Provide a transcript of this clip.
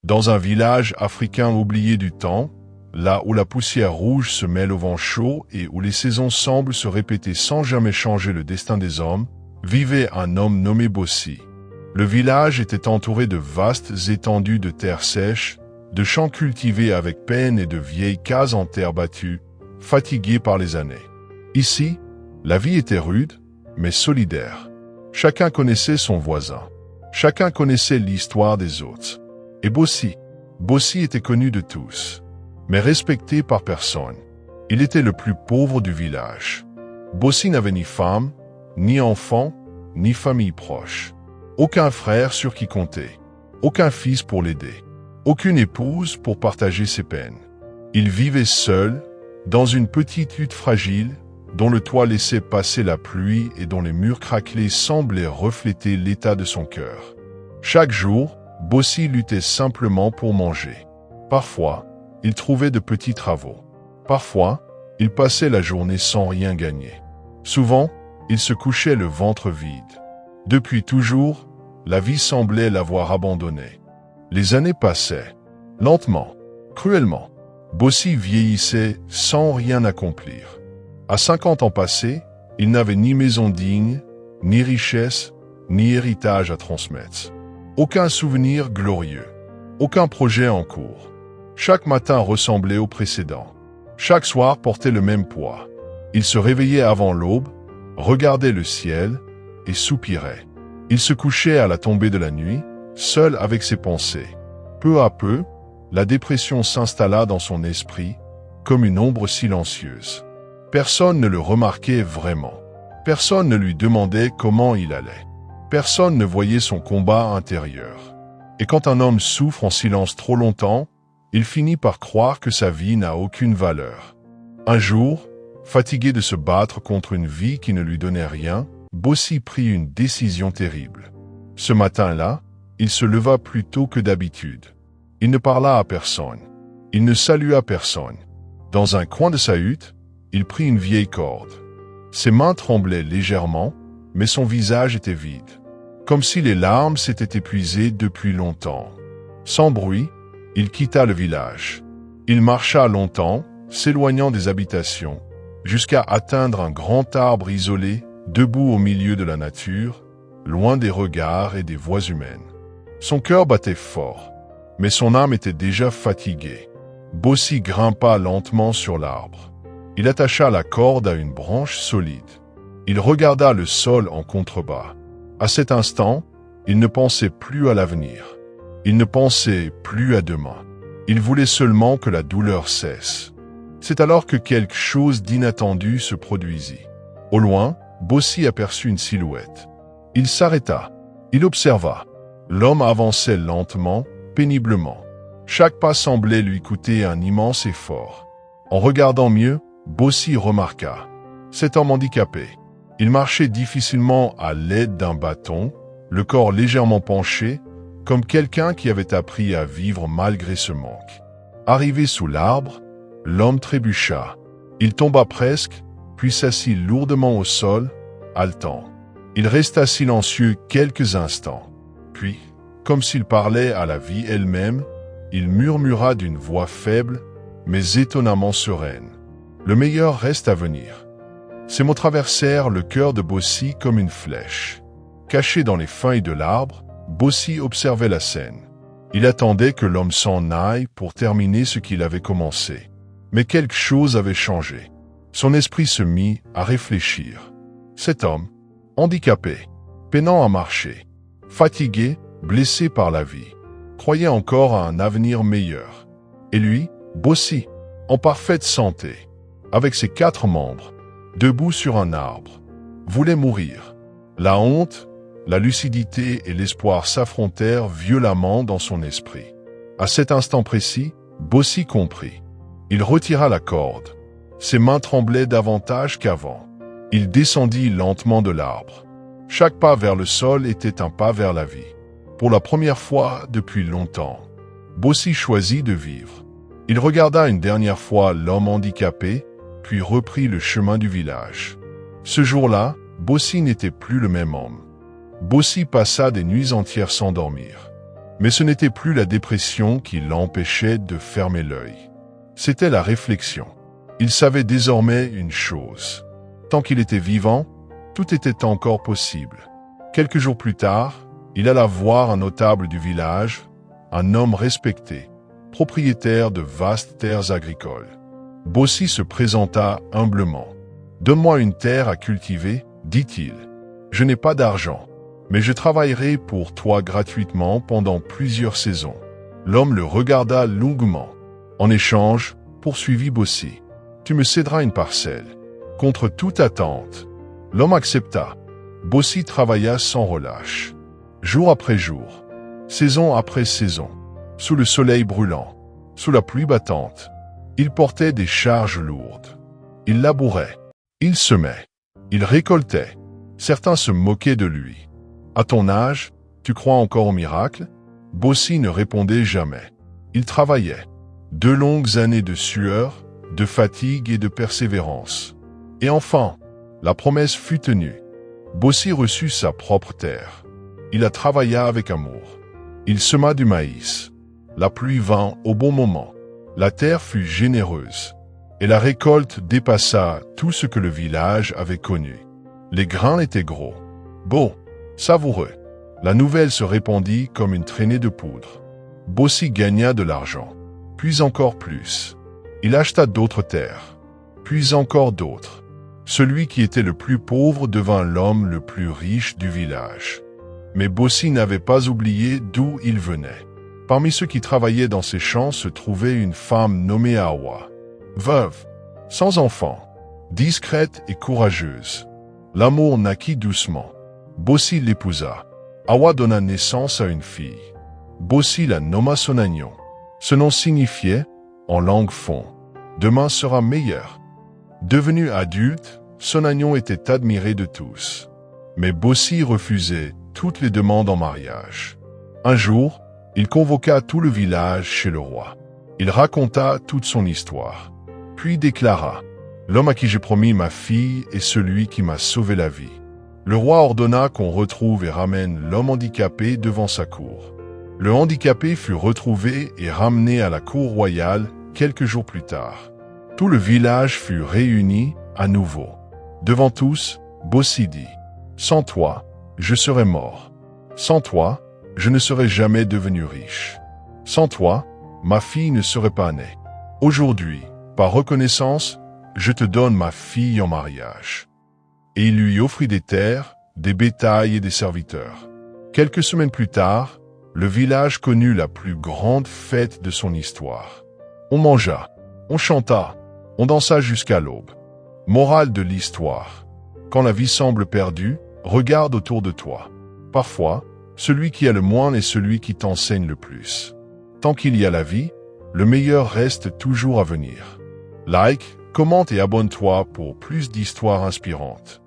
Dans un village africain oublié du temps, là où la poussière rouge se mêle au vent chaud et où les saisons semblent se répéter sans jamais changer le destin des hommes, vivait un homme nommé Bossi. Le village était entouré de vastes étendues de terre sèche, de champs cultivés avec peine et de vieilles cases en terre battue, fatiguées par les années. Ici, la vie était rude, mais solidaire. Chacun connaissait son voisin. Chacun connaissait l'histoire des autres. Et Bossi était connu de tous, mais respecté par personne. Il était le plus pauvre du village. Bossi n'avait ni femme, ni enfant, ni famille proche. Aucun frère sur qui compter. Aucun fils pour l'aider. Aucune épouse pour partager ses peines. Il vivait seul, dans une petite hutte fragile, dont le toit laissait passer la pluie et dont les murs craquelés semblaient refléter l'état de son cœur. Chaque jour, Bossi luttait simplement pour manger. Parfois, il trouvait de petits travaux. Parfois, il passait la journée sans rien gagner. Souvent, il se couchait le ventre vide. Depuis toujours, la vie semblait l'avoir abandonné. Les années passaient, lentement, cruellement. Bossi vieillissait sans rien accomplir. À 50 ans passés, il n'avait ni maison digne, ni richesse, ni héritage à transmettre. Aucun souvenir glorieux. Aucun projet en cours. Chaque matin ressemblait au précédent. Chaque soir portait le même poids. Il se réveillait avant l'aube, regardait le ciel et soupirait. Il se couchait à la tombée de la nuit, seul avec ses pensées. Peu à peu, la dépression s'installa dans son esprit, comme une ombre silencieuse. Personne ne le remarquait vraiment. Personne ne lui demandait comment il allait. Personne ne voyait son combat intérieur. Et quand un homme souffre en silence trop longtemps, il finit par croire que sa vie n'a aucune valeur. Un jour, fatigué de se battre contre une vie qui ne lui donnait rien, Bossi prit une décision terrible. Ce matin-là, il se leva plus tôt que d'habitude. Il ne parla à personne. Il ne salua personne. Dans un coin de sa hutte, il prit une vieille corde. Ses mains tremblaient légèrement, mais son visage était vide, comme si les larmes s'étaient épuisées depuis longtemps. Sans bruit, il quitta le village. Il marcha longtemps, s'éloignant des habitations, jusqu'à atteindre un grand arbre isolé, debout au milieu de la nature, loin des regards et des voix humaines. Son cœur battait fort, mais son âme était déjà fatiguée. Bossi grimpa lentement sur l'arbre. Il attacha la corde à une branche solide. Il regarda le sol en contrebas. À cet instant, il ne pensait plus à l'avenir. Il ne pensait plus à demain. Il voulait seulement que la douleur cesse. C'est alors que quelque chose d'inattendu se produisit. Au loin, Bossi aperçut une silhouette. Il s'arrêta. Il observa. L'homme avançait lentement, péniblement. Chaque pas semblait lui coûter un immense effort. En regardant mieux, Bossi remarqua. Cet homme handicapé. Il marchait difficilement à l'aide d'un bâton, le corps légèrement penché, comme quelqu'un qui avait appris à vivre malgré ce manque. Arrivé sous l'arbre, l'homme trébucha. Il tomba presque, puis s'assit lourdement au sol, haletant. Il resta silencieux quelques instants. Puis, comme s'il parlait à la vie elle-même, il murmura d'une voix faible, mais étonnamment sereine. Le meilleur reste à venir. Ces mots traversèrent le cœur de Bossi comme une flèche. Caché dans les feuilles de l'arbre, Bossi observait la scène. Il attendait que l'homme s'en aille pour terminer ce qu'il avait commencé. Mais quelque chose avait changé. Son esprit se mit à réfléchir. Cet homme, handicapé, peinant à marcher, fatigué, blessé par la vie, croyait encore à un avenir meilleur. Et lui, Bossi, en parfaite santé, avec ses 4 membres, debout sur un arbre, voulait mourir. La honte, la lucidité et l'espoir s'affrontèrent violemment dans son esprit. À cet instant précis, Bossi comprit. Il retira la corde. Ses mains tremblaient davantage qu'avant. Il descendit lentement de l'arbre. Chaque pas vers le sol était un pas vers la vie. Pour la première fois depuis longtemps, Bossi choisit de vivre. Il regarda une dernière fois l'homme handicapé, puis reprit le chemin du village. Ce jour-là, Bossi n'était plus le même homme. Bossi passa des nuits entières sans dormir. Mais ce n'était plus la dépression qui l'empêchait de fermer l'œil. C'était la réflexion. Il savait désormais une chose. Tant qu'il était vivant, tout était encore possible. Quelques jours plus tard, il alla voir un notable du village, un homme respecté, propriétaire de vastes terres agricoles. Bossi se présenta humblement. « Donne-moi une terre à cultiver, dit-il. Je n'ai pas d'argent, mais je travaillerai pour toi gratuitement pendant plusieurs saisons. » L'homme le regarda longuement. En échange, poursuivit Bossi, « tu me céderas une parcelle. » Contre toute attente, l'homme accepta. Bossi travailla sans relâche. Jour après jour, saison après saison, sous le soleil brûlant, sous la pluie battante, il portait des charges lourdes. Il labourait, il semait, il récoltait. Certains se moquaient de lui. « À ton âge, tu crois encore au miracle ?» Bossi ne répondait jamais. Il travaillait. 2 longues années de sueur, de fatigue et de persévérance. Et enfin, la promesse fut tenue. Bossi reçut sa propre terre. Il la travailla avec amour. Il sema du maïs. La pluie vint au bon moment. La terre fut généreuse. Et la récolte dépassa tout ce que le village avait connu. Les grains étaient gros, beaux, savoureux. La nouvelle se répandit comme une traînée de poudre. Bossi gagna de l'argent, puis encore plus. Il acheta d'autres terres, puis encore d'autres. Celui qui était le plus pauvre devint l'homme le plus riche du village. Mais Bossi n'avait pas oublié d'où il venait. Parmi ceux qui travaillaient dans ses champs se trouvait une femme nommée Awa. Veuve, sans enfant, discrète et courageuse. L'amour naquit doucement. Bossi l'épousa. Awa donna naissance à une fille. Bossi la nomma Sonagnon. Ce nom signifiait, en langue fon, « Demain sera meilleur ». Devenu adulte, Sonagnon était admiré de tous. Mais Bossi refusait toutes les demandes en mariage. Un jour, il convoqua tout le village chez le roi. Il raconta toute son histoire, puis déclara « L'homme à qui j'ai promis ma fille est celui qui m'a sauvé la vie ». Le roi ordonna qu'on retrouve et ramène l'homme handicapé devant sa cour. Le handicapé fut retrouvé et ramené à la cour royale quelques jours plus tard. Tout le village fut réuni à nouveau. Devant tous, Bossi dit « Sans toi, je serais mort. Sans toi, je ne serais jamais devenu riche. Sans toi, ma fille ne serait pas née. Aujourd'hui, par reconnaissance, je te donne ma fille en mariage. » Et il lui offrit des terres, des bétails et des serviteurs. Quelques semaines plus tard, le village connut la plus grande fête de son histoire. On mangea, on chanta, on dansa jusqu'à l'aube. Morale de l'histoire. Quand la vie semble perdue, regarde autour de toi. Parfois, celui qui a le moins est celui qui t'enseigne le plus. Tant qu'il y a la vie, le meilleur reste toujours à venir. Like, commente et abonne-toi pour plus d'histoires inspirantes.